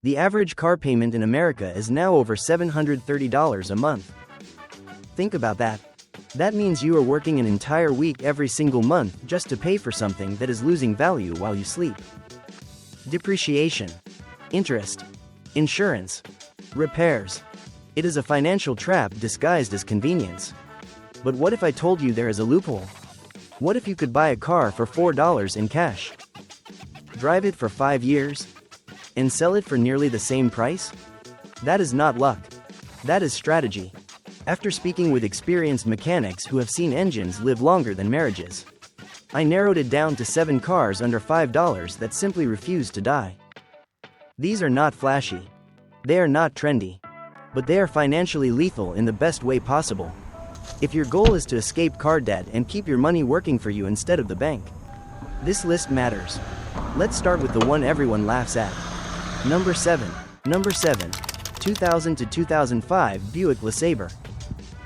The average car payment in America is now over $730 a month. Think about that. That means you are working an entire week every single month just to pay for something that is losing value while you sleep. Depreciation, interest, insurance, repairs. It is a financial trap disguised as convenience. But what if I told you there is a loophole? What if you could buy a car for $4 in cash? Drive it for 5 years? And sell it for nearly the same price? That is not luck. That is strategy. After speaking with experienced mechanics who have seen engines live longer than marriages, I narrowed it down to 7 cars under $5 that simply refuse to die. These are not flashy. They are not trendy. But they are financially lethal in the best way possible. If your goal is to escape car debt and keep your money working for you instead of the bank, this list matters. Let's start with the one everyone laughs at. Number 7. 2000 to 2005 Buick LeSabre.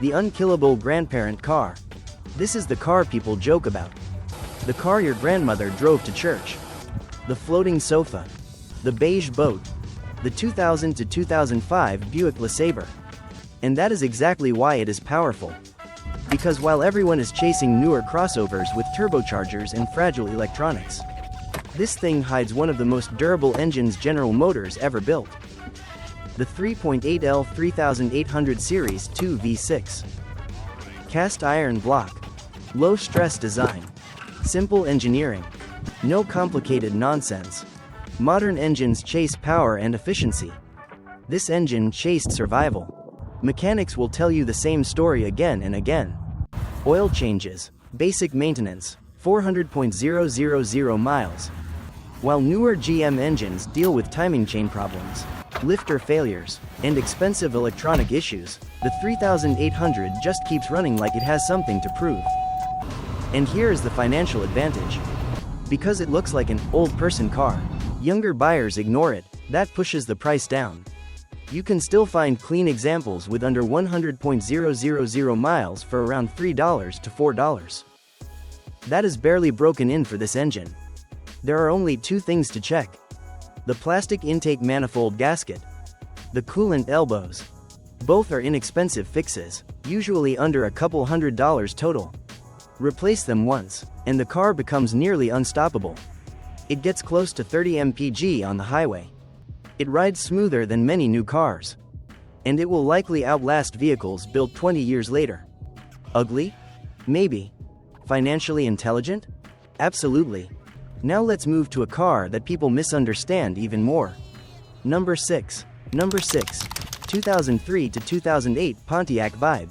The unkillable grandparent car. This is the car people joke about. The car your grandmother drove to church. The floating sofa. The beige boat. The 2000 to 2005 Buick LeSabre. And that is exactly why it is powerful. Because while everyone is chasing newer crossovers with turbochargers and fragile electronics, this thing hides one of the most durable engines General Motors ever built. The 3.8L 3800 Series 2 V6. Cast iron block. Low stress design. Simple engineering. No complicated nonsense. Modern engines chase power and efficiency. This engine chased survival. Mechanics will tell you the same story again and again. Oil changes. Basic maintenance. 400,000 miles. While newer GM engines deal with timing chain problems, lifter failures, and expensive electronic issues, the 3800 just keeps running like it has something to prove. And here is the financial advantage. Because it looks like an old person car, younger buyers ignore it. That pushes the price down. You can still find clean examples with under 100,000 miles for around $3 to $4. That is barely broken in for this engine. There are only 2 things to check. The plastic intake manifold gasket. The coolant elbows. Both are inexpensive fixes, usually under a couple $100 total. Replace them once, and the car becomes nearly unstoppable. It gets close to 30 mpg on the highway. It rides smoother than many new cars. And it will likely outlast vehicles built 20 years later. Ugly? Maybe. Financially intelligent? Absolutely. Now let's move to a car that people misunderstand even more. Number 6. 2003 to 2008 Pontiac Vibe.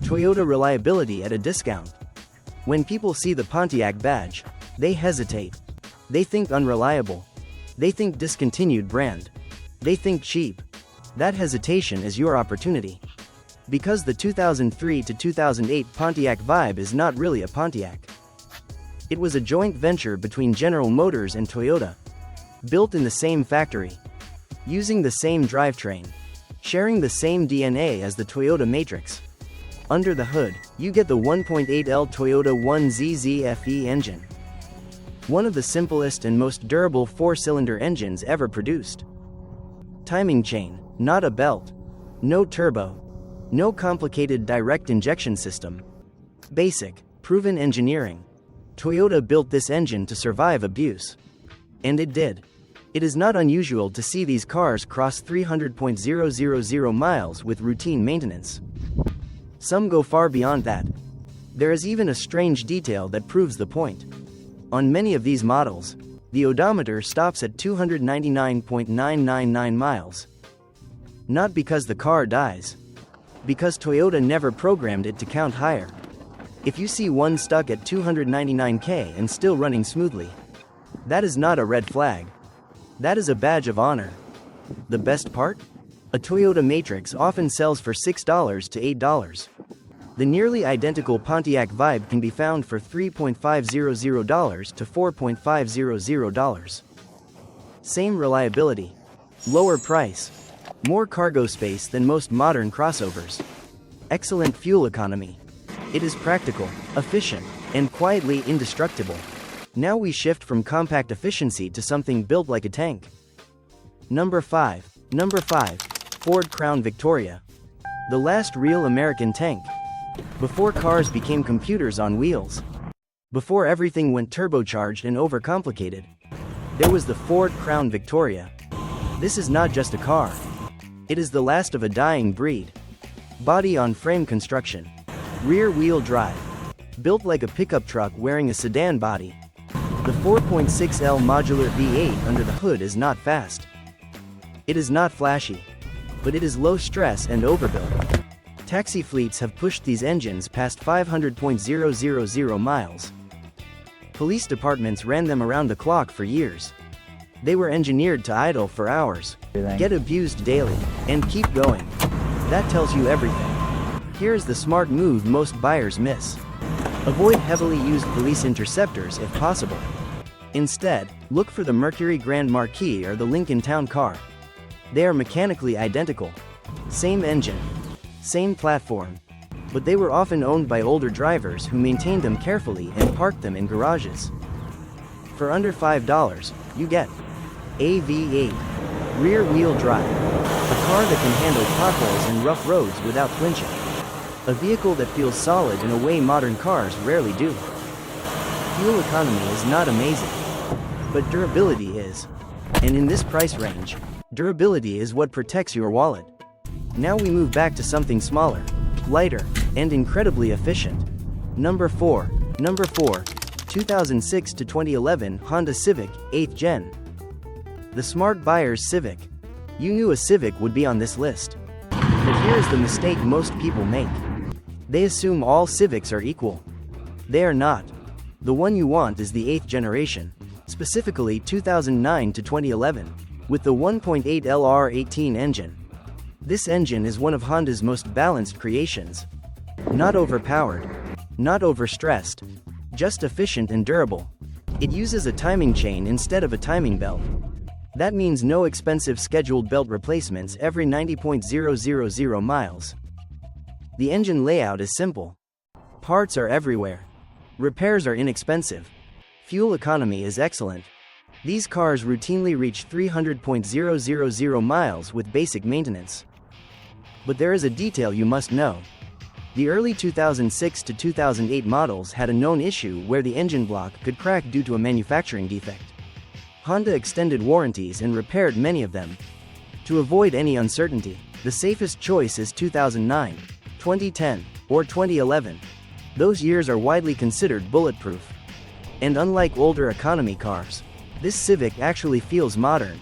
Toyota reliability at a discount. When people see the Pontiac badge, they hesitate. They think unreliable. They think discontinued brand. They think cheap. That hesitation is your opportunity. Because the 2003 to 2008 Pontiac Vibe is not really a Pontiac. It was a joint venture between General Motors and Toyota. Built in the same factory. Using the same drivetrain. Sharing the same DNA as the Toyota Matrix. Under the hood, you get the 1.8L Toyota 1ZZ FE engine. One of the simplest and most durable 4-cylinder engines ever produced. Timing chain, not a belt. No turbo. No complicated direct injection system. Basic, proven engineering. Toyota built this engine to survive abuse. And it did. It is not unusual to see these cars cross 300,000 miles with routine maintenance. Some go far beyond that. There is even a strange detail that proves the point. On many of these models, the odometer stops at 299.999 miles. Not because the car dies. Because Toyota never programmed it to count higher. If you see one stuck at 299k and still running smoothly, that is not a red flag. That is a badge of honor. The best part? A Toyota Matrix often sells for $6 to $8. The nearly identical Pontiac Vibe can be found for $3.500 to $4.500. Same reliability. Lower price. More cargo space than most modern crossovers. Excellent fuel economy. It is practical, efficient, and quietly indestructible. Now we shift from compact efficiency to something built like a tank. Number 5. Number 5. Ford Crown Victoria. The last real American tank. Before cars became computers on wheels. Before everything went turbocharged and overcomplicated. There was the Ford Crown Victoria. This is not just a car. It is the last of a dying breed. Body-on-frame construction. Rear-wheel drive. Built like a pickup truck wearing a sedan body. The 4.6L modular V8 under the hood is not fast. It is not flashy. But it is low stress and overbuilt. Taxi fleets have pushed these engines past 500,000 miles. Police departments ran them around the clock for years. They were engineered to idle for hours, get abused daily, and keep going. That tells you everything. Here's the smart move most buyers miss. Avoid heavily used police interceptors if possible. Instead, look for the Mercury Grand Marquis or the Lincoln Town Car. They are mechanically identical. Same engine. Same platform. But they were often owned by older drivers who maintained them carefully and parked them in garages. For under $5, you get a V8. Rear-wheel drive. A car that can handle potholes and rough roads without flinching. A vehicle that feels solid in a way modern cars rarely do. Fuel economy is not amazing. But durability is. And in this price range, durability is what protects your wallet. Now we move back to something smaller, lighter, and incredibly efficient. Number 4. Number 4. 2006 to 2011 Honda Civic, 8th Gen. The smart buyer's Civic. You knew a Civic would be on this list. But here's the mistake most people make. They assume all Civics are equal. They are not. The one you want is the 8th generation, specifically 2009 to 2011, with the 1.8 LR18 engine. This engine is one of Honda's most balanced creations. Not overpowered. Not overstressed. Just efficient and durable. It uses a timing chain instead of a timing belt. That means no expensive scheduled belt replacements every 90,000 miles. The engine layout is simple. Parts are everywhere. Repairs are inexpensive. Fuel economy is excellent. These cars routinely reach 300,000 miles with basic maintenance. But there is a detail you must know. The early 2006 to 2008 models had a known issue where the engine block could crack due to a manufacturing defect. Honda extended warranties and repaired many of them. To avoid any uncertainty, the safest choice is 2009, 2010, or 2011. Those years are widely considered bulletproof. And unlike older economy cars, this Civic actually feels modern.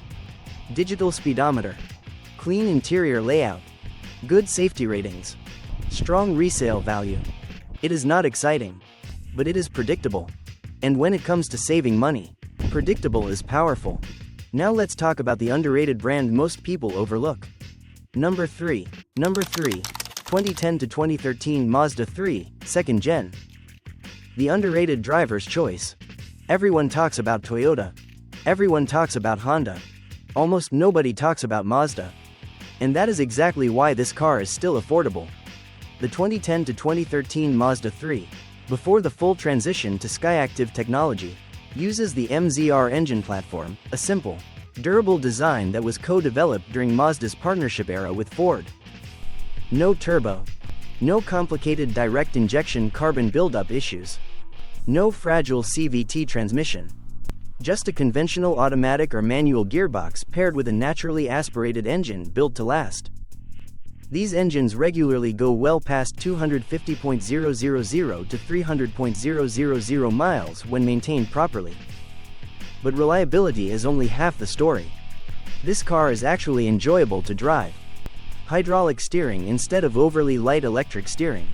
Digital speedometer. Clean interior layout. Good safety ratings. Strong resale value. It is not exciting. But it is predictable. And when it comes to saving money, predictable is powerful. Now let's talk about the underrated brand most people overlook. Number 3. Number 3. 2010 to 2013 Mazda 3, 2nd Gen. The underrated driver's choice. Everyone talks about Toyota. Everyone talks about Honda. Almost nobody talks about Mazda. And that is exactly why this car is still affordable. The 2010 to 2013 Mazda 3, before the full transition to Skyactiv technology, uses the MZR engine platform, a simple, durable design that was co-developed during Mazda's partnership era with Ford. No turbo. No complicated direct injection carbon buildup issues. No fragile CVT transmission. Just a conventional automatic or manual gearbox paired with a naturally aspirated engine built to last. These engines regularly go well past 250,000 to 300,000 miles when maintained properly. But reliability is only half the story. This car is actually enjoyable to drive. Hydraulic steering instead of overly light electric steering.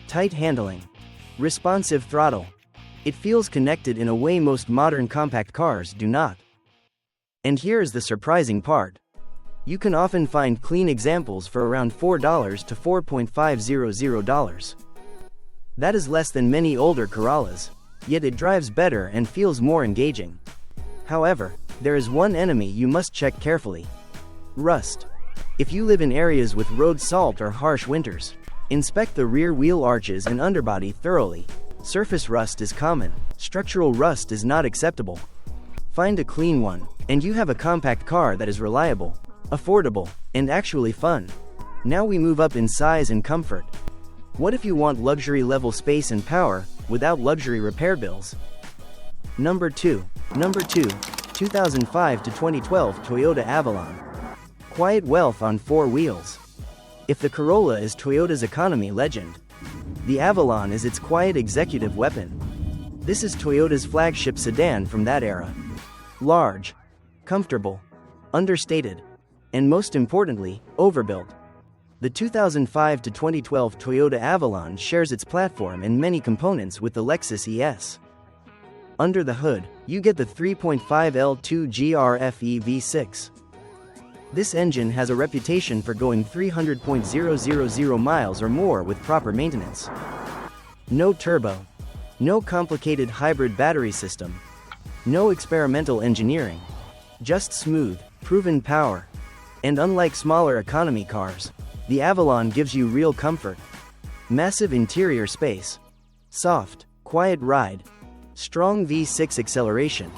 Tight handling. Responsive throttle. It feels connected in a way most modern compact cars do not. And here is the surprising part. You can often find clean examples for around $4 to $4.500. That is less than many older Corollas, yet it drives better and feels more engaging. However, there is one enemy you must check carefully. Rust. If you live in areas with road salt or harsh winters, inspect the rear wheel arches and underbody thoroughly. Surface rust is common. Structural rust is not acceptable. Find a clean one, and you have a compact car that is reliable, affordable, and actually fun. Now we move up in size and comfort. What if you want luxury level space and power, without luxury repair bills? Number 2, 2005 to 2012 Toyota Avalon. Quiet wealth on 4 wheels. If the Corolla is Toyota's economy legend, the Avalon is its quiet executive weapon. This is Toyota's flagship sedan from that era. Large, comfortable, understated, and most importantly, overbuilt. The 2005 to 2012 Toyota Avalon shares its platform and many components with the Lexus ES. Under the hood, you get the 3.5 L2 GRFE V6. This engine has a reputation for going 300,000 miles or more with proper maintenance. No turbo. No complicated hybrid battery system. No experimental engineering. Just smooth, proven power. And unlike smaller economy cars, the Avalon gives you real comfort. Massive interior space. Soft, quiet ride. Strong V6 acceleration.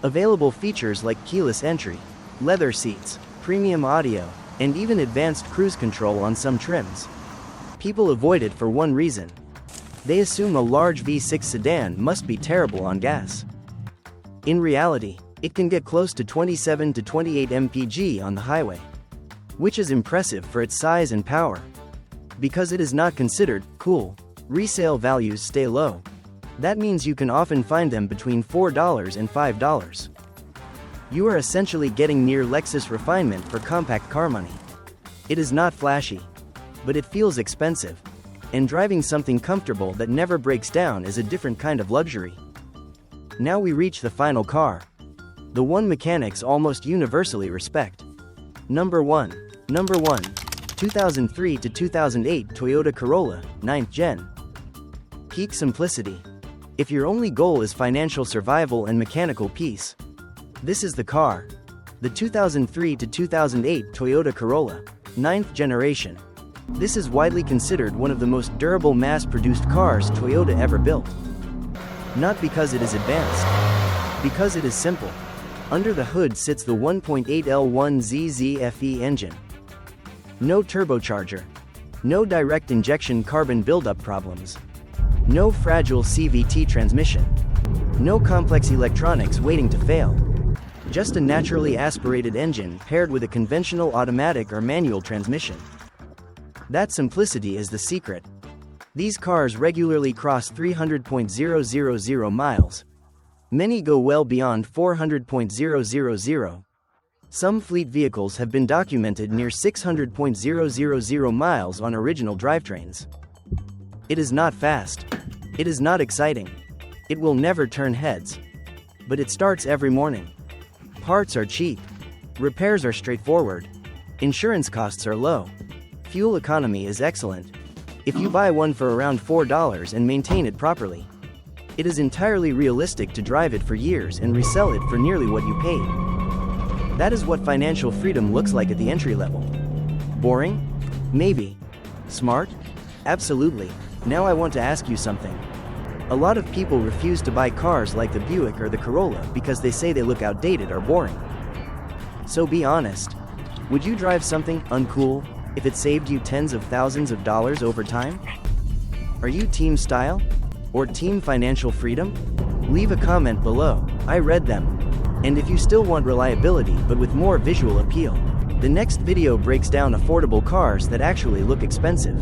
Available features like keyless entry, leather seats, premium audio, and even advanced cruise control on some trims. People avoid it for one reason. They assume a large V6 sedan must be terrible on gas. In reality, it can get close to 27 to 28 mpg on the highway, which is impressive for its size and power. Because it is not considered cool, resale values stay low. That means you can often find them between $4 and $5. You are essentially getting near Lexus refinement for compact car money. It is not flashy, but it feels expensive. And driving something comfortable that never breaks down is a different kind of luxury. Now we reach the final car. The one mechanics almost universally respect. Number 1, 2003 to 2008 Toyota Corolla, 9th Gen. Peak simplicity. If your only goal is financial survival and mechanical peace, this is the car. The 2003 to 2008 Toyota Corolla, 9th generation. This is widely considered one of the most durable mass-produced cars Toyota ever built. Not because it is advanced, because it is simple. Under the hood sits the 1.8 L1 ZZFE engine. No turbocharger. No direct injection carbon buildup problems. No fragile CVT transmission. No complex electronics waiting to fail. Just a naturally aspirated engine paired with a conventional automatic or manual transmission. That simplicity is the secret. These cars regularly cross 300,000 miles. Many go well beyond 400,000. Some fleet vehicles have been documented near 600,000 miles on original drivetrains. It is not fast. It is not exciting. It will never turn heads. But it starts every morning. Parts are cheap. Repairs are straightforward. Insurance costs are low. Fuel economy is excellent. If you buy one for around $4 and maintain it properly, it is entirely realistic to drive it for years and resell it for nearly what you paid. That is what financial freedom looks like at the entry level. Boring? Maybe. Smart? Absolutely. Now I want to ask you something. A lot of people refuse to buy cars like the Buick or the Corolla because they say they look outdated or boring. So be honest. Would you drive something uncool if it saved you tens of thousands of dollars over time? Are you team style? Or team financial freedom? Leave a comment below, I read them. And if you still want reliability but with more visual appeal, the next video breaks down affordable cars that actually look expensive.